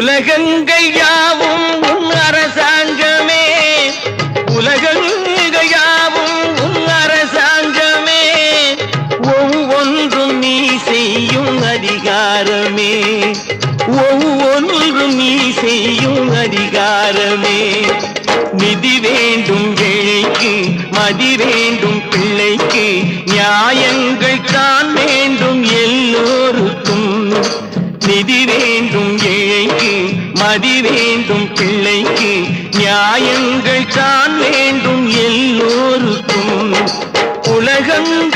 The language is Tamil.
உலகங்கள் யாவும் உன் அரசாங்கமே, உலகங்கள் யாவும் உன் அரசாங்கமே, ஒவ்வொன்றும் நீ செய்யும் அதிகாரமே, ஒவ்வொன்றும் நீ செய்யும் அதிகாரமே. நிதி வேண்டும் ஏழைக்கு, மதி வேண்டும் பிள்ளைக்கு, நியாயங்கள் தான் வேண்டும் எல்லோருக்கும். நிதி வேண்டும் ஏழைக்கு, மதி வேண்டும் பிள்ளைக்கு, நியாயங்கள் தான் வேண்டும் எல்லோருக்கும். உலகம்